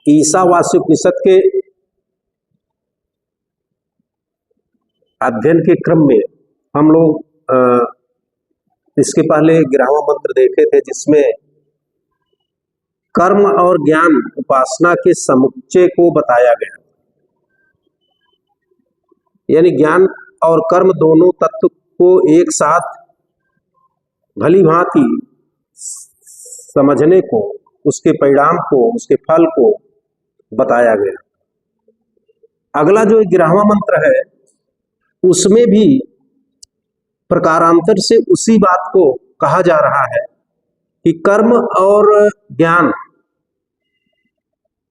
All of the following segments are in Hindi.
ईशावास्य उपनिषद के अध्ययन के क्रम में हम लोग इसके पहले 11वां मंत्र देखे थे, जिसमें कर्म और ज्ञान उपासना के समुच्चय को बताया गया। यानी ज्ञान और कर्म दोनों तत्व को एक साथ भली भांति समझने को, उसके परिणाम को, उसके फल को बताया गया। अगला जो 11वां मंत्र है उसमें भी प्रकारांतर से उसी बात को कहा जा रहा है कि कर्म और ज्ञान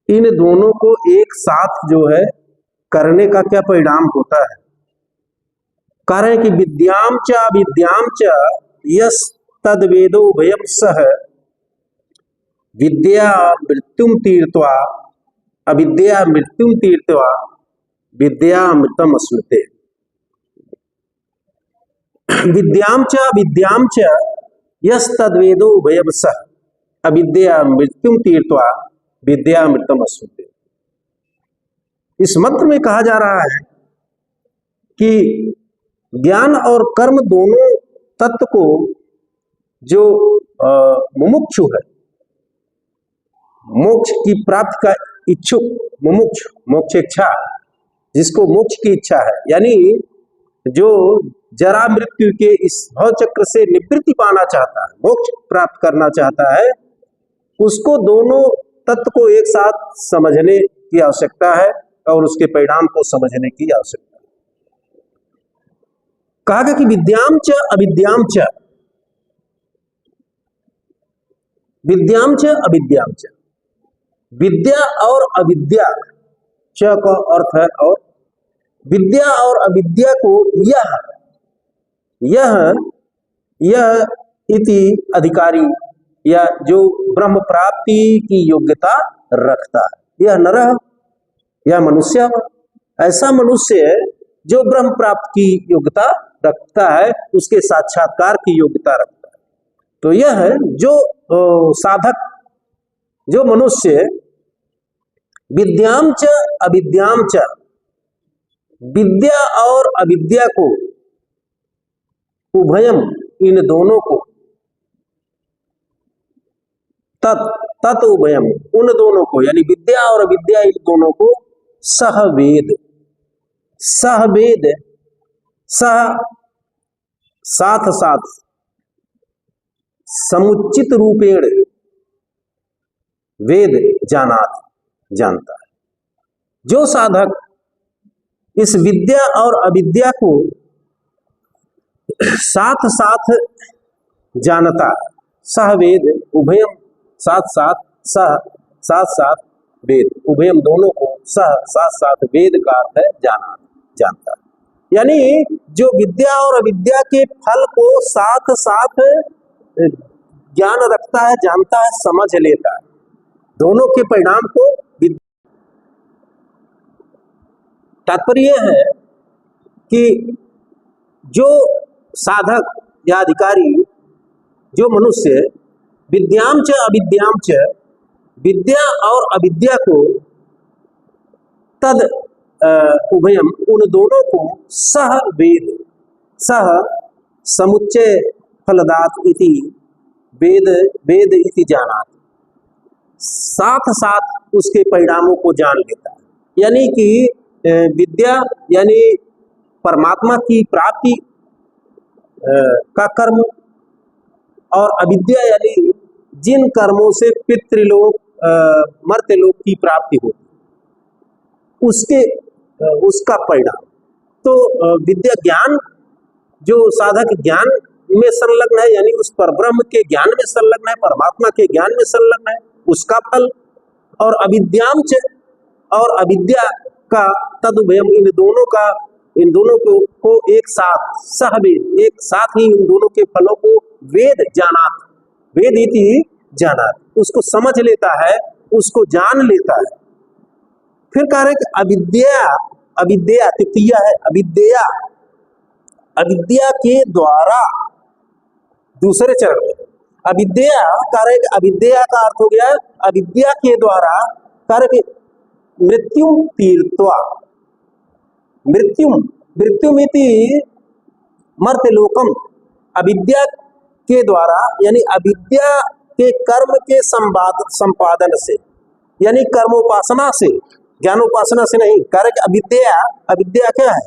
इन दोनों को एक साथ जो है करने का क्या परिणाम होता है। कह रहे हैं कि विद्याम च अविद्याम च यस तद्वेदो भयम सह विद्या मृत्युम तीर्थवा अविद्या मृत्युम तीर्थवा विद्या अमृतम अस्मृते। विद्याम च अविद्याम च यस तद्वेदो भयम सह अविद्या मृत्युम तीर्थवा विद्या अमृतम अस्मृते। इस मंत्र में कहा जा रहा है कि ज्ञान और कर्म दोनों तत्व को जो मुमुक्षु है, मोक्ष की प्राप्ति का इच्छुक मुमुक्ष, मोक्ष इच्छा, जिसको मोक्ष की इच्छा है, यानी जो जरा मृत्यु के इस भव चक्र से निवृत्ति पाना चाहता है, मोक्ष प्राप्त करना चाहता है, उसको दोनों तत्व को एक साथ समझने की आवश्यकता है और उसके परिणाम को समझने की आवश्यकता है। कहा गया कि विद्याम च अविद्याम च, विद्याम च अविद्याम च, विद्या और अविद्या, च का अर्थ है और, विद्या और अविद्या को यह इति अधिकारी या जो ब्रह्म प्राप्ति की योग्यता रखता है, यह नरः या मनुष्य, ऐसा मनुष्य जो ब्रह्म प्राप्त की योग्यता रखता है, उसके साक्षात्कार की योग्यता रखता है। तो यह है जो साधक, जो मनुष्य विद्याम च अविद्याम च, विद्या और अविद्या को, उभयम इन दोनों को, तत् उभयम उन दोनों को, यानी विद्या और अविद्या इन दोनों को सहवेद, सहवेद, सह साथ साथ, समुचित रूपेण वेद जानात जानता है। जो साधक इस विद्या और अविद्या को साथ साथ जानता, सहवेद उभयम, साथ साथ, साथ साथ वेद, उभयम दोनों को, साथ साथ वेद का अर्थ है जाना, जानता है। यानी जो विद्या और अविद्या के फल को साथ साथ ज्ञान रखता है, जानता है, समझ लेता है, दोनों के परिणाम को। तात्पर्य है कि जो साधक या अधिकारी, जो मनुष्य विद्याम च अविद्याम च, विद्या और अविद्या को तद उभयम उन दोनों को सह वेद, सह समुच्चय फलदात इति वेद, वेद इति जानात, साथ साथ उसके परिणामों को जान लेता है। यानी कि विद्या यानी परमात्मा की प्राप्ति का कर्म, और अविद्या यानी जिन कर्मों से पितृलोक, मर्त्यलोक की प्राप्ति होती, उसका परिणाम। तो विद्या ज्ञान, जो साधक ज्ञान में संलग्न है, यानी उस परब्रह्म के ज्ञान में संलग्न है, परमात्मा के ज्ञान में संलग्न है, उसका फल। और अविद्याम च, और अविद्या का तदुभयम, इन दोनों को एक साथ, सहवेद, एक साथ ही इन दोनों के फलों को वेद जानात, वेद इति जानात, उसको समझ लेता है, उसको जान लेता है। फिर कह रहे कि अविद्या, अविद्या तृतीय है, अविद्या, अविद्या के द्वारा दूसरे चरण में, अविद्या कह रहे कि अविद्या का अर्थ हो गया अविद्या के द्वारा कार्य कि मृत्यु तीर्थवा, मृत्युमिति मर्त्यलोकम, अविद्या के द्वारा यानी अविद्या के कर्म के संपादन से, यानी कर्मोपासना से, ज्ञानोपासना से नहीं। कार्य कि अविद्या क्या है?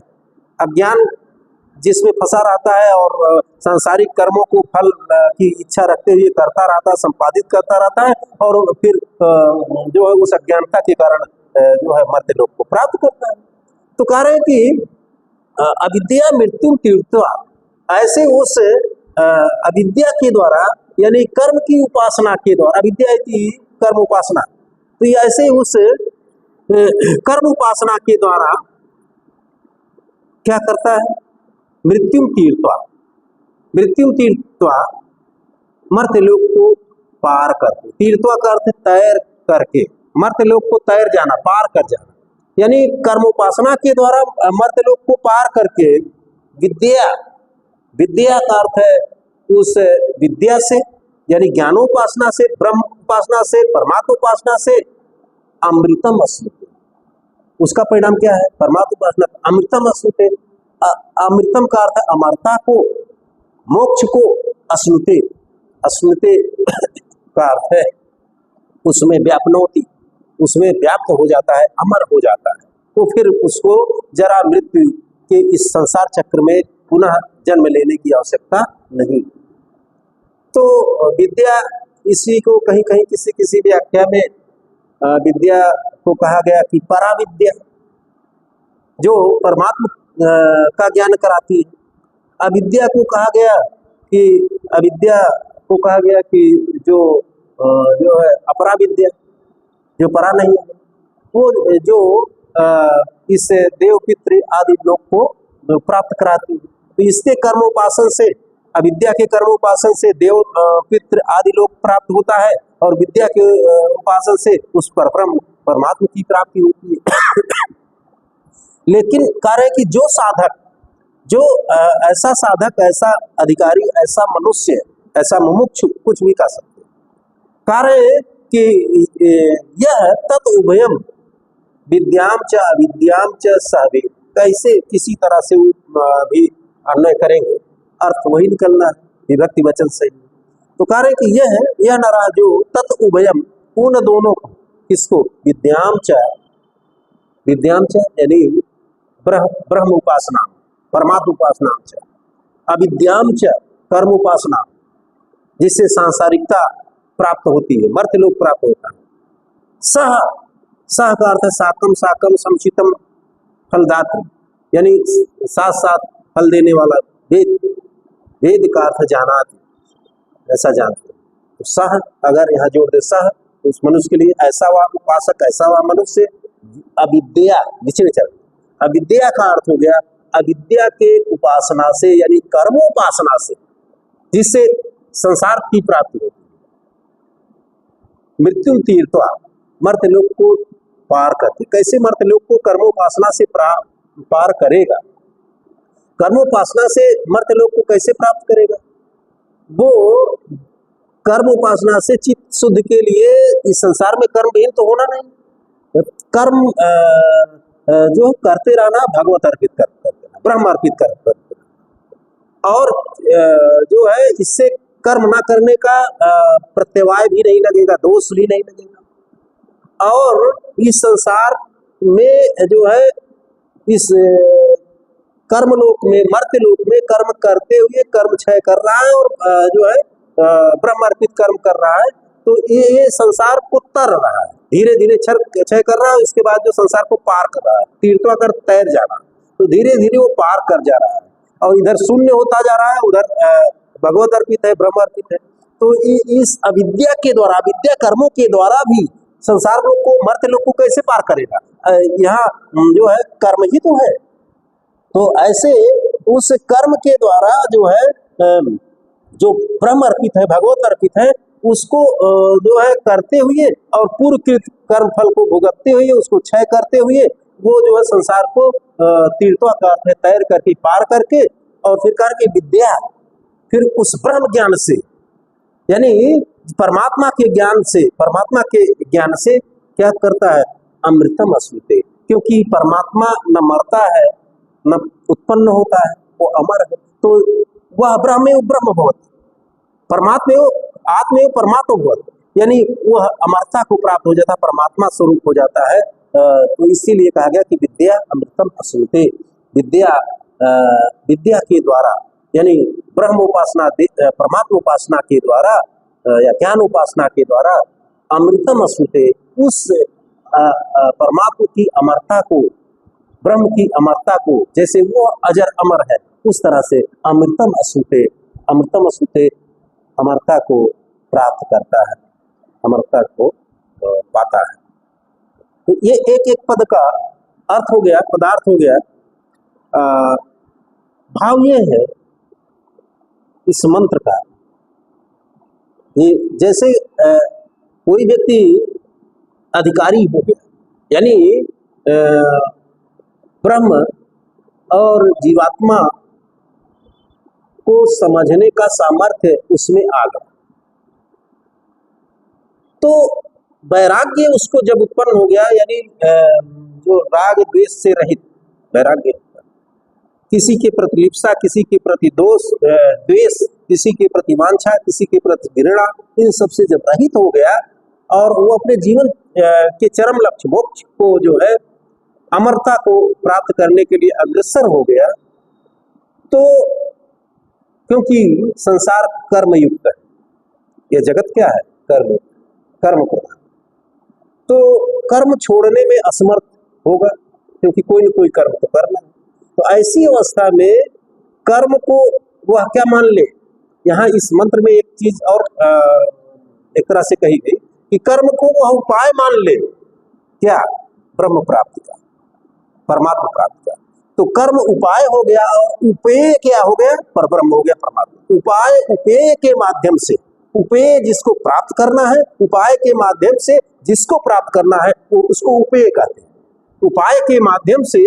अज्ञान जिसमें फंसा रहता है और सांसारिक कर्मों को फल की इच्छा रखते हुए करता रहता है, संपादित करता रहता है, और फिर जो है उस अज्ञानता के कारण जो है मर्त्यलोक को प्राप्त करता है। तो कह रहे हैं कि अविद्या मृत्यु तीर्थवा, ऐसे उस अविद्या के द्वारा यानी कर्म की उपासना के द्वारा, अविद्या इति कर्म उपासना, तो ये ऐसे उस कर्म उपासना के द्वारा क्या करता है? मृत्यु तीर्थवा मर्त्यलोक को पार करके, तीर्थवा का अर्थ तैर करके, मर्त्यलोक को तैर जाना, पार कर जाना, यानी कर्मोपासना के द्वारा मर्त्यलोक को पार करके विद्या का अर्थ है उस विद्या से यानी ज्ञानोपासना से, ब्रह्म उपासना से, परमात्मा उपासना से अमृतम अश्नुते, उसका परिणाम क्या है? परमात्मा उपासना अमृतम अश्नुते, अमृतम का अर्थ है अमरता को, मोक्ष को, अश्नुते का अर्थ है उसमें व्यापनोति, उसमें व्याप्त हो जाता है, अमर हो जाता है, तो फिर उसको जरा मृत्यु के इस संसार चक्र में पुनः जन्म लेने की आवश्यकता नहीं। तो विद्या, इसी को कहीं कहीं किसी व्याख्या में विद्या को कहा गया कि पराविद्या, जो परमात्मा का ज्ञान कराती है। अविद्या को कहा गया कि जो है अपराविद्या, जो परा नहीं है, वो जो इस देव पितृ आदि लोक को प्राप्त कराती है। तो इसके कर्मोपासन से, अविद्या के कर्मोपासन से देव पितृ आदि लोक प्राप्त होता है, और विद्या के उपासन से उस परब्रह्म परमात्मा की प्राप्ति होती है। लेकिन कार्य कि जो साधक, जो ऐसा साधक, ऐसा अधिकारी, ऐसा मनुष्य, ऐसा मुमुक्षु, कुछ भी कह सकते, कार्य कि यह तत् उभयम विद्याम च अविद्याम च सहवेद, कैसे किसी तरह से भी अन्वय करेंगे, अर्थ वही निकलना है, विभक्ति वचन सही। तो कार्य कि यह न रहा जो तत् उभयम, उन दोनों को, किसको? विद्याम च यानी ब्रह्म उपासना, परमात्मा उपासना च, अविद्याम च कर्म उपासना, जिससे सांसारिकता प्राप्त होती है, मर्त्यलोक प्राप्त होता है। सह का अर्थ है साकम समुचितम फलदात्री, यानी साथ साथ फल देने वाला। वेद का अर्थ जानाति, ऐसा जानते। तो सह अगर यहाँ जोड़ दे सह, उस मनुष्य के लिए ऐसा हुआ उपासक, ऐसा हुआ मनुष्य। अविद्या निचले चल, अविद्या का अर्थ हो गया अविद्या के उपासना से यानी कर्मोपासना से, जिससे संसार की प्राप्ति होती है। मृत्यु तीर्थवा, मर्त्यलोक को पार करते। कैसे मर्त्यलोक को कर्मोपासना से पार करेगा? कर्मोपासना से मर्त्यलोक को कैसे प्राप्त करेगा? वो कर्म उपासना से चित्त शुद्ध के लिए इस संसार में कर्महीन तो होना नहीं, कर्म जो करते रहना, भगवत अर्पित करते रहना, ब्रह्म अर्पित करते रहना, और जो है इससे कर्म ना करने का प्रत्यवाय भी नहीं लगेगा, दोष भी नहीं लगेगा। और इस संसार में जो है इस कर्मलोक में, मर्त्यलोक में कर्म करते हुए कर्म क्षय कर रहा है, और जो है ब्रह्म अर्पित कर्म कर रहा है। तो ये संसार को तर रहा है, धीरे धीरे क्षय कर रहा है, इसके बाद जो संसार को पार कर रहा है, तीर्थवा कर तैर जाना, तो धीरे धीरे वो पार कर जा रहा है, और इधर शून्य होता जा रहा है, उधर भगवत अर्पित है, ब्रह्म अर्पित है। तो इस अविद्या के द्वारा, अविद्या कर्मों के द्वारा भी संसार लोग को, मर्त्यलोक को कैसे पार करेगा? यहाँ जो है कर्म ही तो है। तो ऐसे उस कर्म के द्वारा जो है जो ब्रह्म अर्पित है, भगवत अर्पित है, उसको जो है करते हुए और पूर्वकृत कर्म फल को भुगतते हुए, उसको क्षय करते हुए, वो जो है संसार को तीर्थवा का अर्थ है तैर करके, पार करके, और फिर करके विद्या, फिर उस ब्रह्म ज्ञान से यानी परमात्मा के ज्ञान से, परमात्मा के ज्ञान से क्या करता है? अमृतम अश्नुते, क्योंकि परमात्मा न मरता है न उत्पन्न होता है, वो अमर है। तो वह ब्रह्मेव ब्रह्म भवति, परमात्मेव आत्मेव परमात्मा भवति, यानी वह अमरता को प्राप्त हो जाता है, परमात्मा स्वरूप हो जाता है। तो इसीलिए कहा गया कि विद्या अमृतम अश्नुते, विद्या विद्या के द्वारा यानी ब्रह्म उपासना परमात्मा उपासना के द्वारा या ज्ञान उपासना के द्वारा अमृतम अश्नुते, उस परमात्मा की अमरता को, ब्रह्म की अमरता को, जैसे वो अजर अमर है उस तरह से अमृतम अश्नुते, अमृतम अश्नुते अमरता को प्राप्त करता है, अमरता को पाता है। तो ये एक एक पद का अर्थ हो गया, पदार्थ हो गया। भाव ये है इस मंत्र का, ये जैसे कोई व्यक्ति अधिकारी हो गया, यानी ब्रह्म और जीवात्मा को समझने का सामर्थ्य उसमें आ गया, तो वैराग्य उसको जब उत्पन्न हो गया, यानी जो राग द्वेष से रहित वैराग्य, किसी के प्रति लिप्सा, किसी के प्रति दोष द्वेष, किसी के प्रति वांछा, किसी के प्रति घृणा, इन सब से जब रहित हो गया और वो अपने जीवन के चरम लक्ष्य मोक्ष को जो है अमरता को प्राप्त करने के लिए अग्रसर हो गया, तो क्योंकि संसार कर्म युक्त है, यह जगत क्या है? कर्म, कर्म प्रधान, तो कर्म छोड़ने में असमर्थ होगा, क्योंकि कोई न कोई कर्म तो करना है। तो ऐसी अवस्था में कर्म को वह क्या मान ले, यहाँ इस मंत्र में एक चीज और एक तरह से कही गई कि कर्म को वह उपाय मान ले, क्या? ब्रह्म प्राप्ति का, परमात्मा प्राप्ति का। तो कर्म उपाय हो गया और उपेय क्या हो गया? परब्रह्म हो गया, परमात्मा। उपाय उपेय के माध्यम से, उपेय जिसको प्राप्त करना है, उपाय के माध्यम से जिसको प्राप्त करना है वो उसको उपेय कहते हैं। उपाय के माध्यम से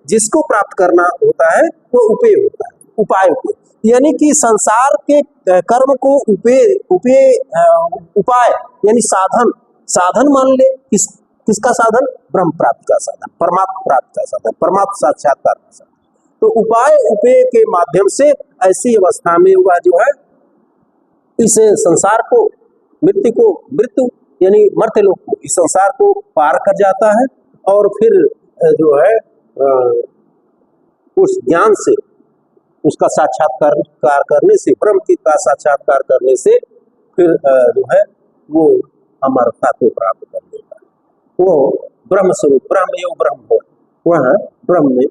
जिसको प्राप्त करना होता है वो उपेय होता है, उपाय उपेय, यानी कि संसार के कर्म को उपेय उपाय यानी साधन, साधन मान ले। किसका साधन? ब्रह्म प्राप्ति का साधन, परमात्मा प्राप्ति का साधन, परमात्मा साक्षात्कार का साधन। तो उपाय उपेय के माध्यम से ऐसी अवस्था में वह जो है इस संसार को, मृत्यु यानी मर्त्य लोक को, इस संसार को पार कर जाता है और फिर जो है उस ज्ञान से, उसका साक्षात्कार करने से, ब्रह्म की का साक्षात्कार करने से फिर जो है वो अमरता को प्राप्त कर लेता है। वो ब्रह्म स्वरूप, ब्रह्म एवं ब्रह्म हो, वह ब्रह्म में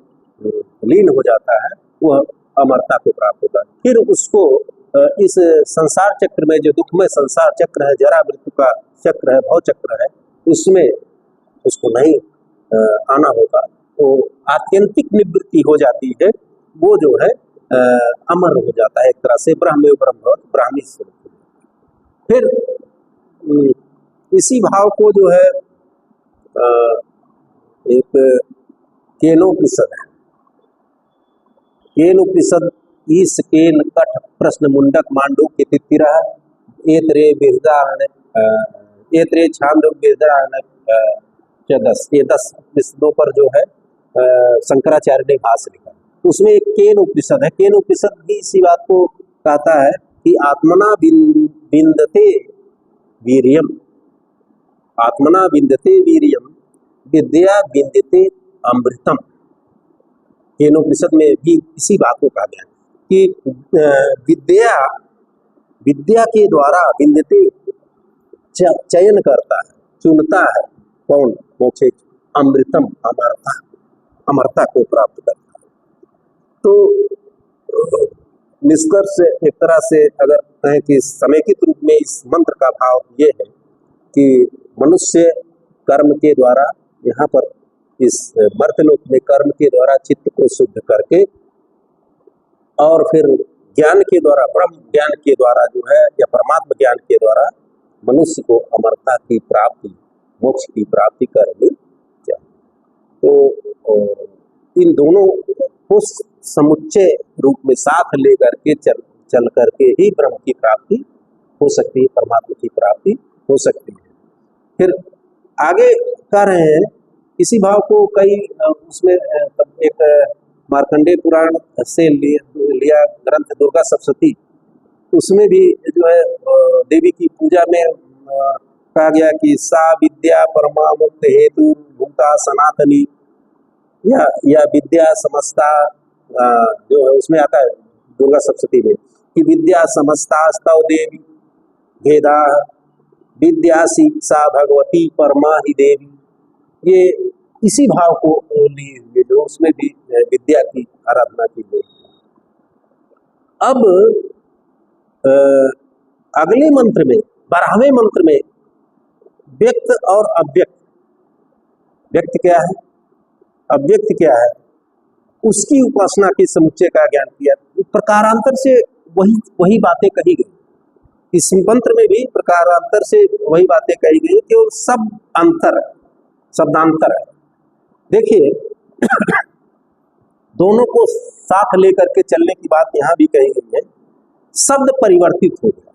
लीन हो जाता है, वह अमरता को प्राप्त होता है। फिर उसको इस संसार चक्र में, जो दुखमय संसार चक्र है, जरा मृत्यु का चक्र है, भव चक्र है, उसमें उसको नहीं आना होगा, तो आत्यंतिक निवृत्ति हो जाती है, वो जो है अमर हो जाता है, एक तरह से ब्रह्मेव ब्रह्म, ब्राह्मी स्वरूप। फिर इसी भाव को जो है एक केनोपनिषद है, केनोपनिषद ईस केन कठ प्रश्न मुंडक मांडू के तिथिरा एतरे बिरदारण एतरे छांदो बिरदारण 10, ये 10 उपनिषदों पर जो है शंकराचार्य ने भाष्य लिखा। उसमें एक केन उपनिषद है, केन उपनिषद भी इसी बात को कहता है कि आत्मना विन्दते वीर्यम, आत्मना विन्दते वीर्यम विद्या विन्दते अमृतम। केनोपनिषद में भी इसी बात को कहा गया कि विद्या के द्वारा विन्दते चयन करता है, चुनता है, कौन? मोक्षे अमृतम, अमरता, अमरता को प्राप्त करता है। तो निष्कर्ष एक तरह से अगर कहें कि समेकित रूप में इस मंत्र का भाव ये है कि मनुष्य कर्म के द्वारा, यहाँ पर इस मर्त्यलोक में कर्म के द्वारा चित्त को शुद्ध करके और फिर ज्ञान के द्वारा, ब्रह्म ज्ञान के द्वारा जो है या परमात्मा ज्ञान के द्वारा मनुष्य को अमरता की प्राप्ति, मोक्ष की प्राप्ति करनी चाहिए। तो इन दोनों को समुच्चय रूप में साथ लेकर के चल करके ही ब्रह्म की प्राप्ति हो सकती है, परमात्मा की प्राप्ति हो सकती है। फिर आगे कह रहे हैं इसी भाव को कई उसमें एक मार्कंडेय पुराण से लिया ग्रंथ दुर्गा सप्तशती, उसमें भी जो है देवी की पूजा में कहा गया कि सा विद्या परमा मुक्त हेतु भूता सनातनी, या विद्या समस्ता जो है उसमें आता है दुर्गा सप्तशती में कि विद्या समस्ता स्तव देवी भेदा विद्यासी सा भगवती परमा ही देवी। ये इसी भाव को लिए हुए जो उसमें भी विद्या की आराधना की गई। अब अगले मंत्र में 12वें मंत्र में व्यक्त और अव्यक्त, व्यक्त क्या है अव्यक्त क्या है उसकी उपासना के समुच्चय का ज्ञान किया। प्रकारांतर से वही बातें कही गई, इस मंत्र में भी प्रकारांतर से वही बातें कही गई कि वो सब अंतर शब्दांतर है। देखिए दोनों को साथ लेकर के चलने की बात यहाँ भी कही गई है। शब्द परिवर्तित हो गया,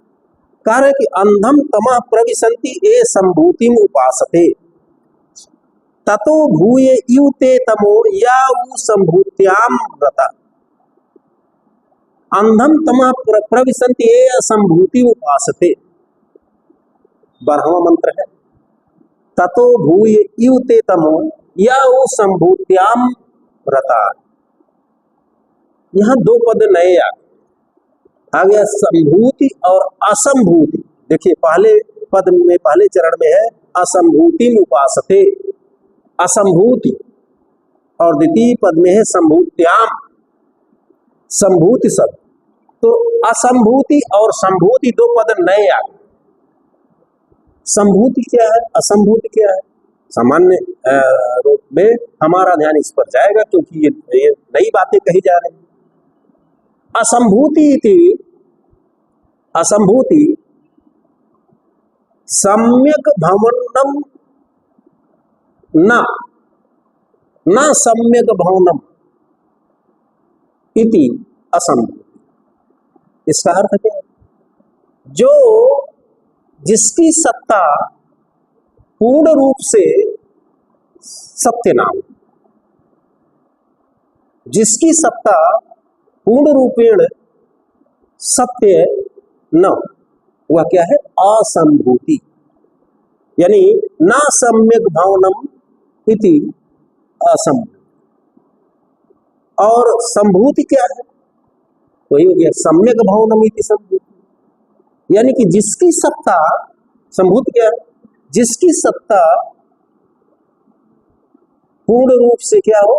कार्य कि अंधम तमः प्रविशन्ति ए संभूतिम उपासते ततो भूय युते तमो या संभूत्याम रता। अंधम तमः प्रविशन्ति ए असंभूति उपासते 12वां मंत्र है। ततो भूय युते तमो या संभूत्याम रता। यहाँ दो पद नए आ गया, संभूति और असंभूति। देखिए पहले पद में पहले चरण में है असंभूति उपासते, असंभूति, और द्वितीय पद में है संभूत्याम, संभूति शब्द। तो असंभूति और संभूति दो पद नए आ गए। संभूति क्या है असंभूति क्या है, सामान्य रूप में हमारा ध्यान इस पर जाएगा क्योंकि ये नई बातें कही जा रही हैं। असंभूति थी, असंभूति सम्यक भवनम न सम्यक भवनम इति असंभूति। इसका अर्थ क्या है, जो जिसकी सत्ता पूर्ण रूप से सत्य ना हो, जिसकी सत्ता पूर्ण रूपेण सत्य न हो, वह क्या है असंभूति, यानी न सम्यक भावनम इति असंभूति। और संभूति क्या है, वही हो गया सम्यक भावनम इति संभूति, यानी कि जिसकी सत्ता, संभूति क्या है, जिसकी सत्ता पूर्ण रूप से क्या हो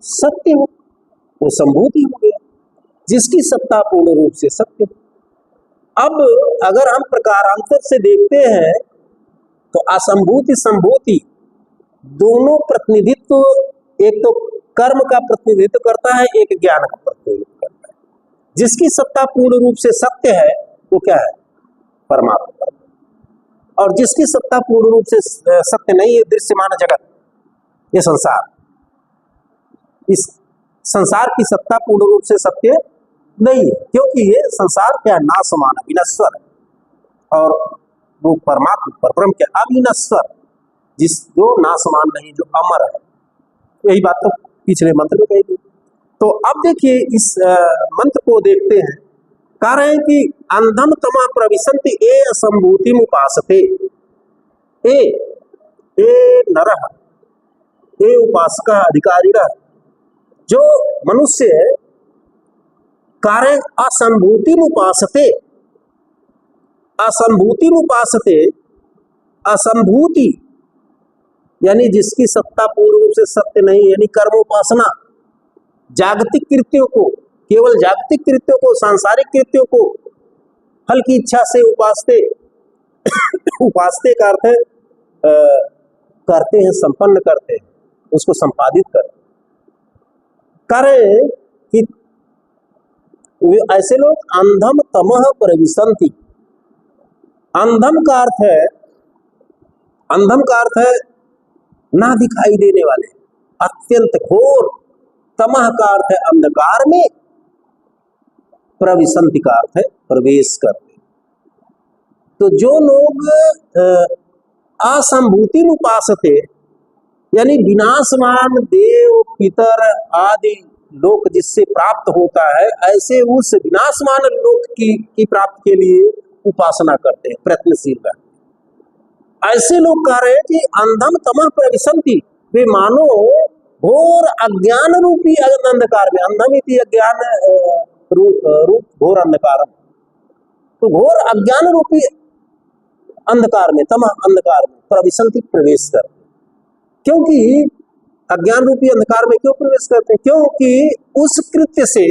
सत्य हो, वो संभूति हो गया, जिसकी सत्ता पूर्ण रूप से सत्य हो। अब अगर हम प्रकारांतर से देखते हैं तो असंभूति संभूति दोनों प्रतिनिधित्व, एक तो कर्म का प्रतिनिधित्व करता है, एक ज्ञान का प्रतिनिधित्व करता है। जिसकी सत्ता पूर्ण रूप से सत्य है वो क्या है परमात्मा, और जिसकी सत्ता पूर्ण रूप से सत्य नहीं है, दृश्यमान जगत, ये संसार, इस संसार की सत्ता पूर्ण रूप से सत्य नहीं है, क्योंकि ये संसार क्या नासमान विनश्वर है, और वो परमात्मा परब्रह्म क्या अविनश्वर, जिस जो नासमान नहीं, जो अमर है। यही बात तो पिछले मंत्र में कही गई। तो अब देखिए इस मंत्र को देखते हैं, कह रहे हैं कि अंधम तमा प्रविशन्ति ए असंभूतिम उपासते। ए नरः, ए उपासका अधिकारी रह, जो मनुष्य कार्य असंभूतिम उपासते, असंभूतिम उपासते, असंभूति यानी जिसकी सत्ता पूर्ण रूप से सत्य नहीं, यानी कर्मोपासना, जागतिक कृत्यों को, केवल जागतिक कृत्यों को, सांसारिक कृत्यों को फल की इच्छा से उपासते उपासते का अर्थ है करते हैं, संपन्न करते हैं, उसको संपादित करते करें कि ऐसे लोग अंधम तमः प्रविशन्ति। अंधम का अर्थ है, अंधम का अर्थ है ना दिखाई देने वाले, अत्यंत घोर। तमः का अर्थ है अंधकार में, प्रविशन्ति का अर्थ है प्रवेश करते। तो जो लोग असंभूति उपासते, यानी विनाशमान देव पितर आदि लोक जिससे प्राप्त होता है, ऐसे उस विनाशमान लोक की प्राप्ति के लिए उपासना करते हैं, प्रयत्नशील रहते हैं। ऐसे लोग कह रहे हैं कि अंधम तमः प्रविशन्ति, वे मानो घोर अज्ञान रूपी अंधकार में, अंधम इति अज्ञान रूप घोर अंधकार, तो घोर अज्ञान रूपी अंधकार में, तमः अंधकार में प्रविशन्ति प्रवेश करते। क्योंकि अज्ञान रूपी अंधकार में क्यों प्रवेश करते हैं? क्योंकि उस कृत्य से,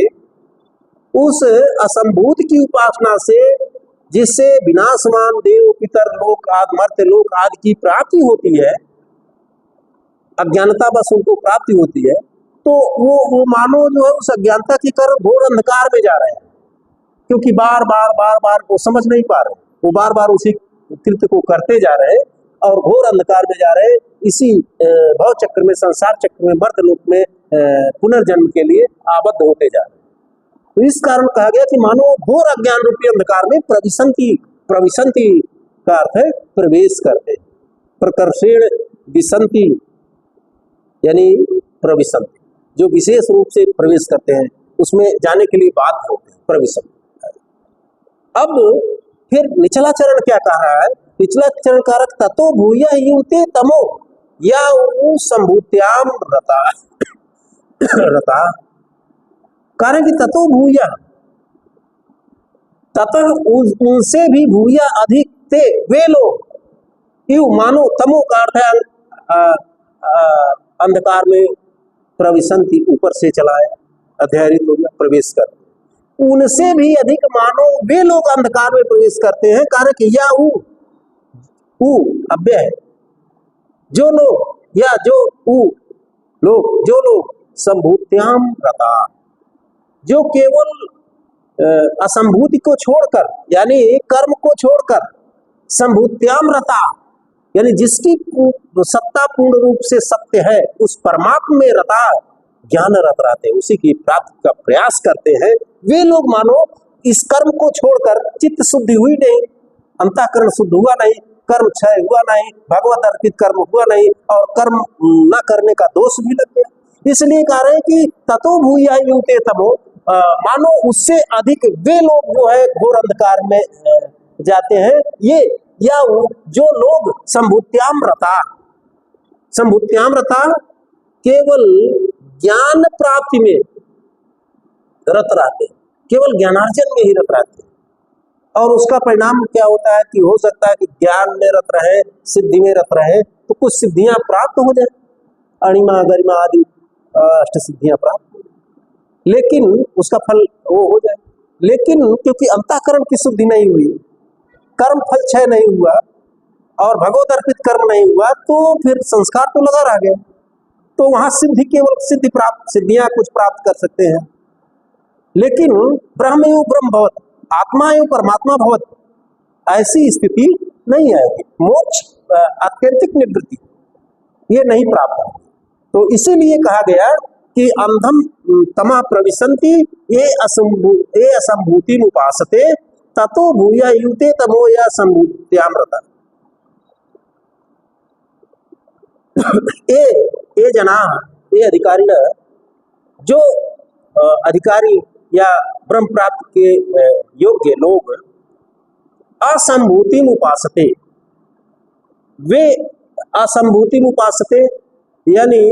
उस असंभूत की उपासना से, जिससे विनाशमान देव पितर लोक आदि मर्त्य लोक आदि की प्राप्ति होती है, अज्ञानता बस उनको प्राप्ति होती है, तो वो मानो जो है उस अज्ञानता के कारण घोर अंधकार में जा रहे हैं, क्योंकि बार बार वो समझ नहीं पा रहे, वो बार बार उसी कृत्य को करते जा रहे हैं और घोर अंधकार में जा रहे हैं। इसी भव चक्र में, संसार चक्र में, मर्त्य लोक में पुनर्जन्म के लिए आबद्ध होते जा रहे हैं। तो इस कारण कहा गया कि मानो घोर अज्ञान रूपी अंधकार में प्रविशन्ति का अर्थ है प्रवेश करते, प्रकर्षेण विशन्ति यानी प्रविशन्ति, जो विशेष रूप से प्रवेश करते हैं उसमें जाने के लिए बाध्य होते हैं, प्रविशन्ति। अब फिर निचला चरण क्या कह रहा है? निचला चरण कारक ततो भूय युते तमो या संभूत्याम रता कारण कि ततो भूय, ततः उनसे भी भूय अधिक थे वे लोग, यू मानो तमो का अर्थ है अंधकार में प्रविशन्ति, ऊपर से चला है, अध्यायित हो गया, प्रवेश करते, उनसे भी अधिक मानो वे लोग अंधकार में प्रवेश करते हैं। कारण कि या अव्यय है, जो लोग या जो लोग, जो लोग संभूत्याम रता, जो केवल असंभूति को छोड़कर यानी कर्म को छोड़कर संभूत्याम रता यानी जिसकी सत्ता पूर्ण रूप से सत्य है उस परमात्मा में रता ज्ञान रत रहते हैं, उसी की प्राप्ति का प्रयास करते हैं, वे लोग मानो इस कर्म को छोड़कर चित्त शुद्धि हुई नहीं, अंतःकरण शुद्ध हुआ नहीं, कर्म क्षय हुआ नहीं, भगवत अर्पित कर्म हुआ नहीं और कर्म न करने का दोष भी लग गया। इसलिए कह रहे हैं कि ततो भूया युते तमो, मानो उससे अधिक वे लोग जो है घोर अंधकार में जाते हैं। ये या जो लोग संभूत्याम रता केवल ज्ञान प्राप्ति में रत रहते, केवल ज्ञानार्जन में ही रत रहते, और उसका परिणाम क्या होता है कि हो सकता है कि ज्ञान में रत रहे, सिद्धि में रत रहे, तो कुछ सिद्धियां प्राप्त हो जाए, अणिमा गरिमा आदि अष्ट सिद्धियां प्राप्त हो, लेकिन उसका फल वो हो जाए, लेकिन क्योंकि अंतःकरण की शुद्धि नहीं हुई, कर्म फल क्षय नहीं हुआ और भगवत अर्पित कर्म नहीं हुआ, तो फिर संस्कार तो लगा रह गया, तो वहां सिद्धि केवल सिद्धियां कुछ प्राप्त कर सकते हैं, लेकिन ब्रह्म एवं ब्रह्म भवत, आत्मा एवं परमात्मा भवत, ऐसी स्थिति नहीं आएगी। मोक्ष आत्यंतिक निवृत्ति ये नहीं प्राप्त है। तो इसीलिए कहा गया कि अंधम तमा प्रविशन्ति ये असंभूति उपासते ततो भूया युते तमो या संभूत्यामृता। ये जना, ये अधिकारी न, जो अधिकारी या ब्रह्म प्राप्त के योग्य लोग असंभूति उपासते, वे असंभूति उपासते यानी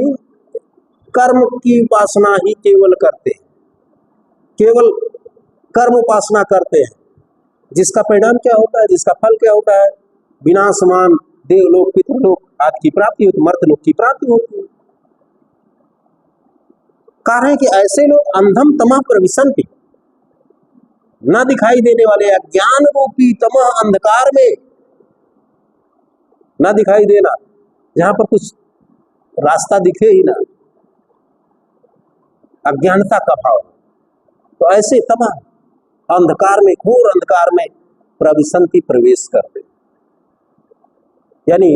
कर्म की उपासना ही केवल करते, केवल कर्म उपासना करते हैं, जिसका परिणाम क्या होता है, जिसका फल क्या होता है, विनाशमान देवलोक पितृलोक आदि की प्राप्ति होती, मर्त्यलोक की प्राप्ति होती है। कह रहे हैं कि ऐसे लोग अंधम तमः प्रविशन्ति, न दिखाई देने वाले अज्ञान रूपी तमः अंधकार में, न दिखाई देना, जहां पर कुछ रास्ता दिखे ही ना, अज्ञानता का भाव, तो ऐसे तमः अंधकार में, घोर अंधकार में प्रविशन्ति प्रवेश करते, यानी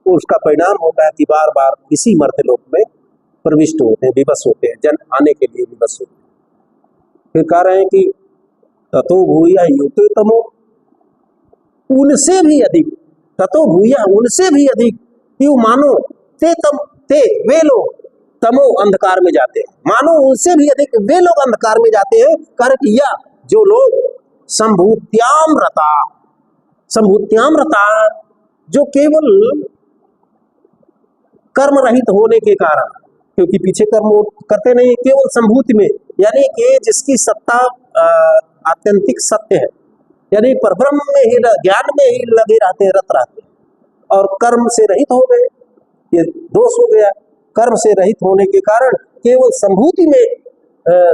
उसका परिणाम होता है कि बार बार इसी मर्त्यलोक में प्रविष्ट होते हैं, विवश होते हैं, जन आने के लिए विवश होते हैं। फिर कह रहे हैं कि ततो भूया युते तमो, उनसे भी अधिक, ततो भूया, उनसे भी अधिक, क्यों मानो ते वे लोग तमो अंधकार में जाते हैं, मानो उनसे भी अधिक वे लोग अंधकार में जाते हैं। कारण यह जो लोग संभूत्याम रता, जो केवल कर्म रहित होने के कारण, क्योंकि पीछे कर्म करते नहीं, केवल संभूति में, यानी कि जिसकी सत्ता आत्यंतिक सत्य है, यानी परब्रह्म में ही, ज्ञान में ही लगे रहते हैं, रत रहते हैं, और कर्म से रहित हो गए, ये दोष हो गया। कर्म से रहित होने के कारण केवल संभूति में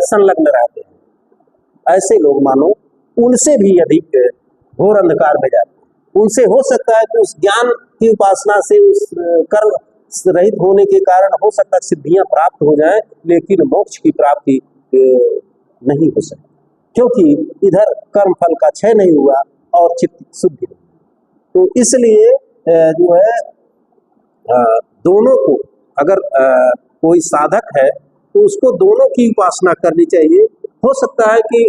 संलग्न रहते हैं, ऐसे लोग मानो उनसे भी अधिक घोर अंधकार में जाते हैं। उनसे हो सकता है कि उस ज्ञान की उपासना से, उस कर्म रहित होने के कारण हो सकता है सिद्धियां प्राप्त हो जाए, लेकिन मोक्ष की प्राप्ति नहीं हो सकती, क्योंकि इधर कर्म फल का क्षय नहीं हुआ और चित्त शुद्धि नहीं। तो इसलिए जो है दोनं को, अगर कोई साधक है तो उसको दोनों की उपासना करनी चाहिए। हो सकता है कि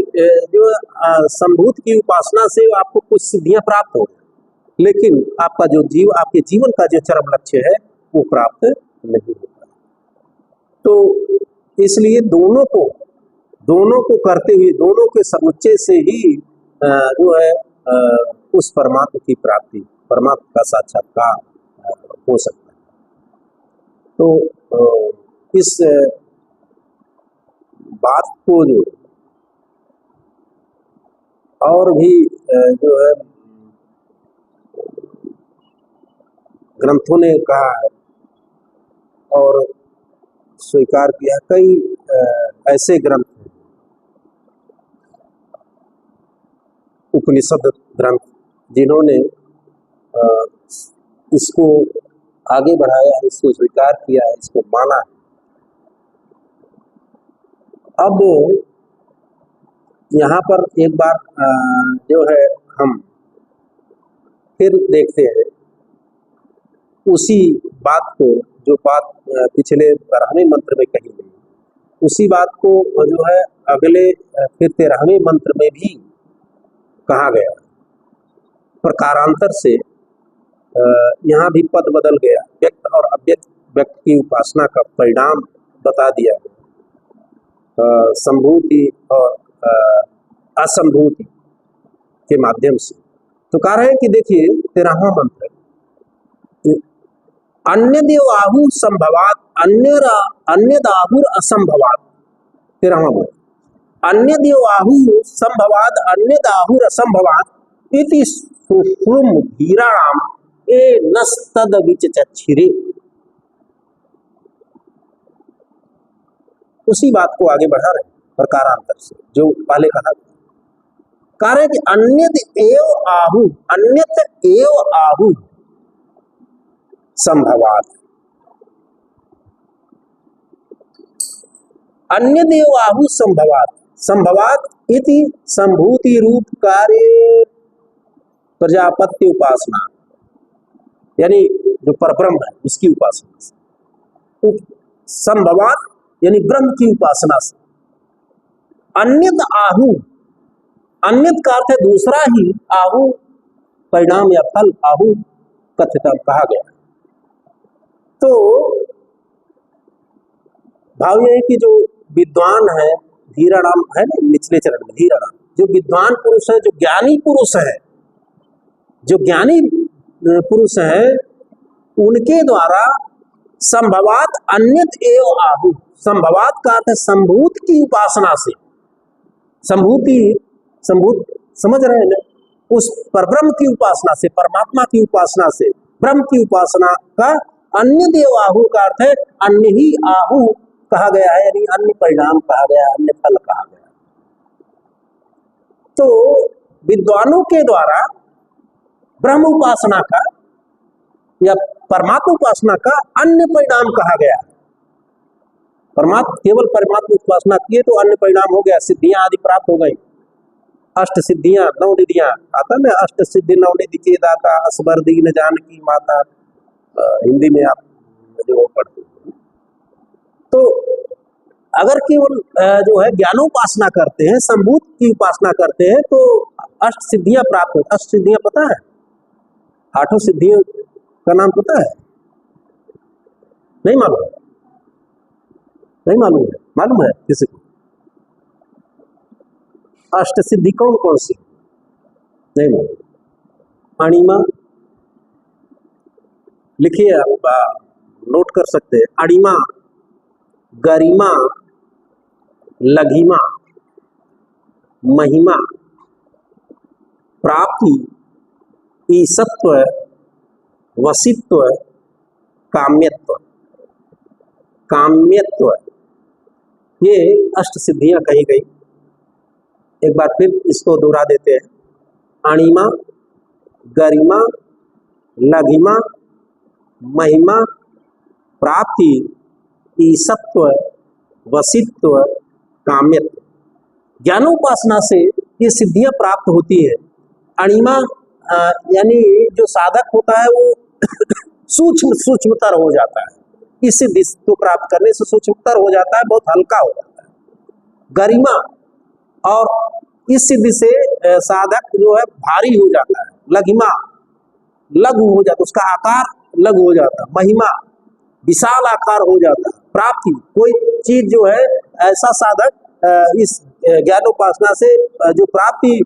जो संभूत की उपासना से आपको कुछ सिद्धियां प्राप्त हो, लेकिन आपका जो आपके जीवन का जो चरम लक्ष्य है वो प्राप्त नहीं होता। तो इसलिए दोनों को करते हुए, दोनों के समुच्चय से ही जो है उस परमात्मा की प्राप्ति, परमात्मा का साक्षात्कार हो सकता है। तो इस बात को जो और भी जो है ग्रंथों ने कहा है और स्वीकार किया। कई ऐसे ग्रंथ हैं, उपनिषद ग्रंथ, जिन्होंने इसको आगे बढ़ाया है, इसको स्वीकार किया है, इसको माना है। अब यहाँ पर एक बार जो है हम फिर देखते हैं उसी बात को, जो बात पिछले 12वें मंत्र में कही गई, उसी बात को जो है अगले फिर 13वें मंत्र में भी कहा गया। प्रकारांतर से यहाँ भी पद बदल गया, व्यक्त और अव्यक्त व्यक्त की उपासना का परिणाम बता दिया गया, संभूति और असंभूति के माध्यम से। तो कह रहे हैं कि देखिए 13वां मंत्र, अन्य देव आहु संभवात अन्य दाहुर असंभवात। 13वां मंत्र, अन्य देव आहु संभवात अन्य दाहुर असंभवात इति सुश्रुम धीराणाम ए नस्तद विचचक्षिरे। उसी बात को आगे बढ़ा रहे प्रकारांतर से, जो पहले कहा कार्य कि अन्यत एव आहु संभवात, अन्य देव आहु संभवात इति संभूति रूप कार्य प्रजापत्य उपासना, यानी जो परब्रह्म है उसकी उपासना से, संभवात यानी ब्रह्म की उपासना से। अन्यत आहु, अन्यत का अर्थ है दूसरा ही, आहु परिणाम या फल, आहु कथित कहा गया। तो भाव यह है कि जो विद्वान है, धीराणाम है ना निचले चरण में, धीराणाम जो विद्वान पुरुष है, जो ज्ञानी पुरुष है, जो ज्ञानी पुरुष है, उनके द्वारा संभवात अन्यत एव आहु, संभवात का अर्थ है संभूत की उपासना से, संभूत समझ रहे हैं ना, उस परब्रह्म की उपासना से, परमात्मा की उपासना से, ब्रह्म की उपासना का अन्य देव आहु का अर्थ है अन्य ही आहु कहा गया है, यानी अन्य परिणाम कहा गया, अन्य फल कहा गया। तो विद्वानों के द्वारा ब्रह्म उपासना का या परमात्मा उपासना का अन्य परिणाम कहा गया। केवल परमात्मा उपासना किए तो अन्य परिणाम हो गया, सिद्धियां आदि प्राप्त हो गई, अष्ट सिद्धियां, 9 निधियां आता ना, अष्ट सिद्धि 9 निधि के दाता असबर दीन जानकी माता, हिंदी में आप जो पढ़ते हैं। तो अगर केवल जो है ज्ञानोपासना करते हैं, संभूत की उपासना करते हैं, तो अष्ट सिद्धियां प्राप्त होती। अष्ट सिद्धियां पता है, आठों सिद्धियों का नाम पता है? नहीं मालूम है? नहीं मालूम है? मालूम है किसी को? अष्ट सिद्धि कौन कौन सी? नहीं मालूम। अणिमा लिखिए, आप नोट कर सकते हैं। अणिमा, गरिमा, लघिमा, महिमा, प्राप्ति, ईसत्व, वसित्व, काम्यत्व। काम्यत्व, ये अष्ट सिद्धियां कही गई। एक बार फिर इसको दोहरा देते हैं। अणिमा, गरिमा, लघिमा, महिमा, प्राप्ति, ईसत्व, वसित्व, काम्यत्व। ज्ञानोपासना से ये सिद्धियां प्राप्त होती है। अणिमा यानी जो साधक होता है वो सूक्ष्मतर हो जाता है। इस सिद्धि को प्राप्त करने से सूक्ष्मतर हो जाता है, बहुत हल्का हो जाता है। गरिमा, और इस सिद्धि से साधक जो है भारी हो जाता है। लघिमा, लघु हो जाता है, उसका आकार लघु हो जाता है। महिमा, विशाल आकार हो जाता है। प्राप्ति, कोई चीज जो है ऐसा साधक इस ज्ञानोपासना से जो प्राप्ति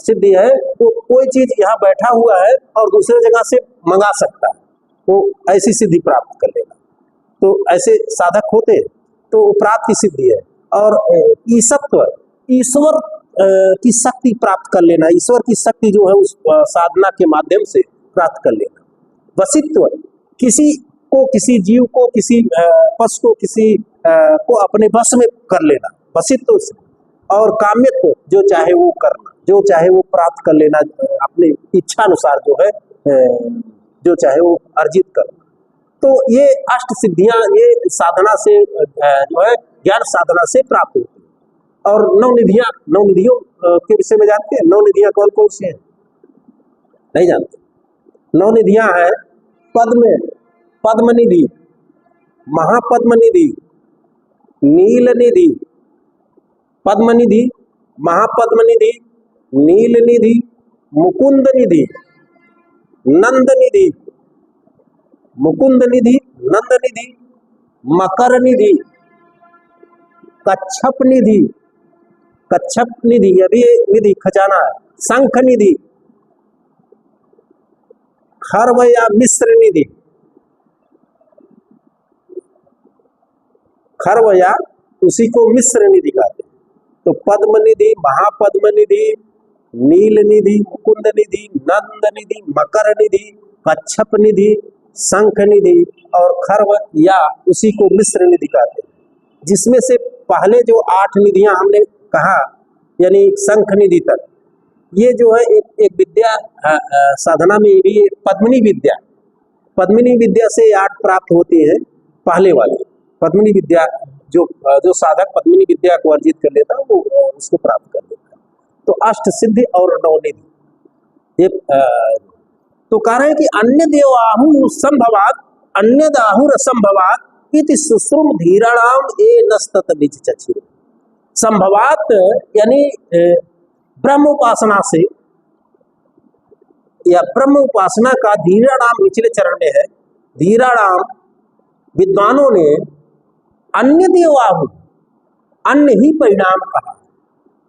सिद्धि है, तो कोई चीज यहाँ बैठा हुआ है और दूसरे जगह से मंगा सकता है, तो ऐसी सिद्धि प्राप्त कर लेना। तो ऐसे साधक होते हैं, तो वो प्राप्ति सिद्धि है। और ईसत्व, ईश्वर की शक्ति प्राप्त कर लेना, ईश्वर की शक्ति जो है उस साधना के माध्यम से प्राप्त कर लेना। वसित्व, किसी को, किसी जीव को, किसी पशु को, किसी को अपने वश में कर लेना, वसित्व से। और काम्यत्व, जो चाहे वो करना, जो चाहे वो प्राप्त कर लेना, अपनी इच्छा अनुसार जो है जो चाहे वो अर्जित करना। तो ये अष्ट सिद्धियां ये साधना से जो है ज्ञान साधना से प्राप्त होती है। और नौ निधियों के विषय में जानते हैं? नौ निधियां कौन कौन सी हैं? नहीं जानते? नौ निधियां हैं पद्मनिधि, महापद्मनिधि, नीलनिधि, पद्मनिधि, महापद्मनिधि, नीलनिधि, मुकुंदनिधि, नंदनिधि, मुकुंदनिधि, नंदनिधि, मकरनिधि, कच्छपनिधि, कच्छपनिधि अभी निधि खजाना है, शंखनिधि, खर्व या मिश्र निधि, खर्व या उसी को मिश्र निधि कहते हैं। तो पद्मनिधि, महापद्मनिधि, नीलनिधि, मुकुंदनिधि, नंदनिधि, मकरनिधि, कच्छपनिधि, शंखनिधि और खर्व या उसी को मिश्र निधि कहते हैं। जिसमें से पहले जो 8 निधियां हमने कहा, यानी शंख निधि तक, ये जो है एक विद्या साधना में भी पद्मिनी विद्या से 8 प्राप्त होती है। पहले वाले पद्मिनी विद्या जो साधक पद्मिनी विद्या को अर्जित कर लेता है वो उसको प्राप्त कर लेता है। तो अष्ट सिद्धि और नवनिधि ये तो कह रहे हैं कि अन्य देवाहु संभवात अन्य दाहुर संभवात इति सुश्रुम धीराणाम ए नस्तत बीज चक्षु। संभवात यानी ब्रह्म उपासना से या ब्रह्म उपासना का धीराणाम निचले चरण में है। धीराणाम विद्वानों ने अन्य देवाहु अन्य ही परिणाम कहा।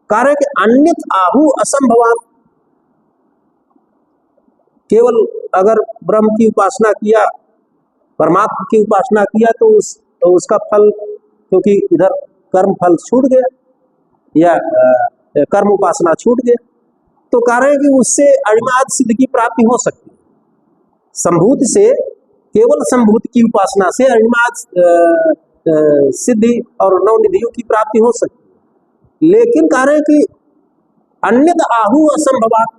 कारण कि अन्यत आहु असंभवात, केवल अगर ब्रह्म की उपासना किया, परमात्मा की उपासना किया तो उसका फल, क्योंकि इधर कर्म फल छूट गया या कर्म उपासना छूट गया, तो कारण है कि उससे अणिमाद सिद्धि की प्राप्ति हो सकती है। संभूति से, केवल संभूति की उपासना से अणिमाद सिद्धि और नवनिधियों की प्राप्ति हो सकती है। लेकिन कारण है कि अन्यत आहु असंभवात,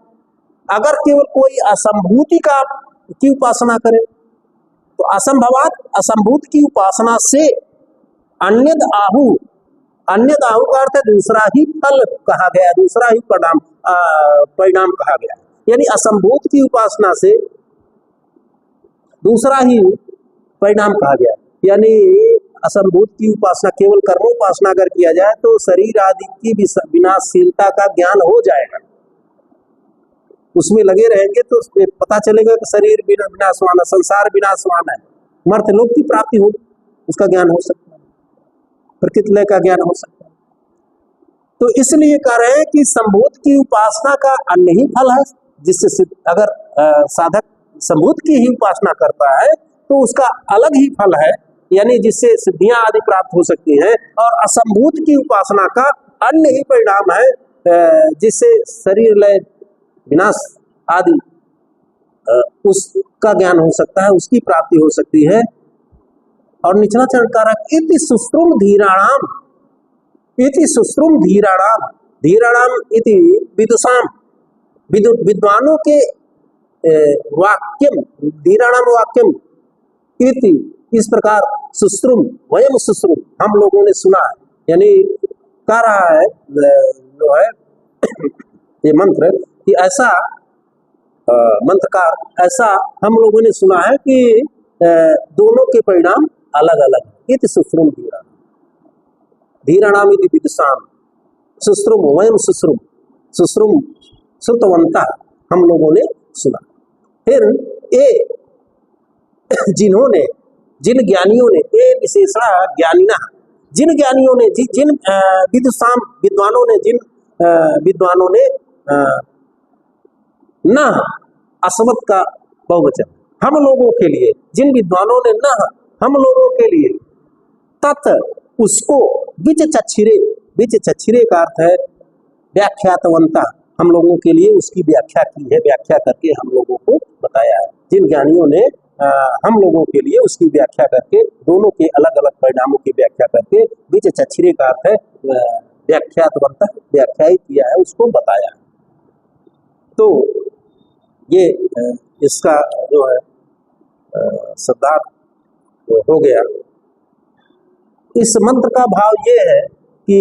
अगर केवल कोई असंभूति की उपासना करे तो असंभवात, असंभूत की उपासना से अन्यत आहु का अर्थ है दूसरा ही फल कहा गया, दूसरा ही परिणाम कहा गया। यानी असंभूत की उपासना से दूसरा ही परिणाम कहा गया। यानी असंभूत की उपासना, केवल कर्मोपासना अगर किया जाए तो शरीर आदि की विनाशशीलता का ज्ञान हो जाएगा। उसमें लगे रहेंगे तो पता चलेगा कि शरीर विनाशवान है, संसार विनाशवान है, मर्त्यलोक की प्राप्ति हो, उसका ज्ञान हो सकता है, प्रकृति लय का ज्ञान हो सकता है। तो इसलिए कह रहे हैं कि संभूत की उपासना का अन्य ही फल है, जिससे अगर साधक संभूत की ही उपासना करता है तो उसका अलग ही फल है, यानी जिससे सिद्धियां आदि प्राप्त हो सकती हैं, और असंभूत की उपासना का अन्य ही परिणाम है, जिससे शरीर लय विनाश आदि उसका ज्ञान हो सकता है, उसकी प्राप्ति हो सकती है। और निचला चरण कारक इति सुश्रुम धीराणाम, इति सुश्रुम धीराणाम, धीराणाम इति विदुषाम, विद्वानों के वाक्यम, धीराणाम वाक्यम इति, इस प्रकार सुश्रुम वयम सुश्रुम, हम लोगों ने सुना है, यानी कह रहा है जो है ये मंत्र कि ऐसा मंत्रकार, ऐसा हम लोगों ने सुना है कि दोनों के परिणाम अलग अलग है। इति सुश्रुम धीराणाम, धीराणाम इति विदुषाम, सुश्रुम वयम सुश्रुम, सुश्रुम श्रुतवंता, हम लोगों ने सुना। फिर ए जिन्होंने, जिन ज्ञानियों ने, ए विशेषणा ज्ञानिना, जिन ज्ञानियों ने, जिन विदुषाम विद्वानों ने, जिन विद्वानों ने, न असमत का बहुवचन, हम लोगों के लिए, जिन विद्वानों ने, न हम लोगों के लिए, तत् उसको, बीच चक्षिरे, बीच चक्षिरे का अर्थ है व्याख्यातवंता, हम लोगों के लिए उसकी व्याख्या की है, व्याख्या करके हम लोगों को बताया है। जिन ज्ञानियों ने हम लोगों के लिए उसकी व्याख्या करके, दोनों के अलग अलग परिणामों की व्याख्या करके, बीच चक्षिरे का अर्थ है व्याख्यातवंता, व्याख्यायित किया है, उसको बताया है। तो ये इसका जो है शब्दार्थ हो गया। इस मंत्र का भाव ये है कि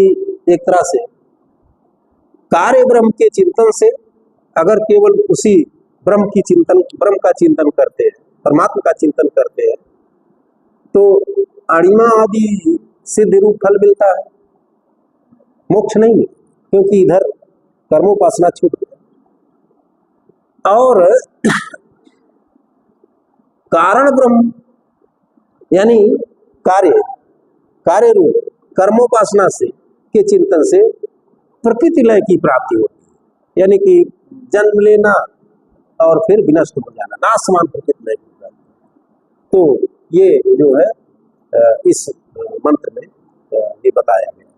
एक तरह से कार्य ब्रह्म के चिंतन से, अगर केवल उसी ब्रह्म की चिंतन, ब्रह्म का चिंतन करते हैं, परमात्मा का चिंतन करते हैं, तो अणिमा आदि सिद्ध रूप फल मिलता है, मोक्ष नहीं मिलता, क्योंकि इधर कर्मोपासना छूट गया। और कारण ब्रह्म यानी कार्य रूप कर्मोपासना से के चिंतन से प्रकृति लय की प्राप्ति होती है, यानी कि जन्म लेना और फिर विनष्ट हो जाना, नाशवान प्रकृति लय की प्राप्ति। तो ये जो है इस मंत्र में ये बताया गया।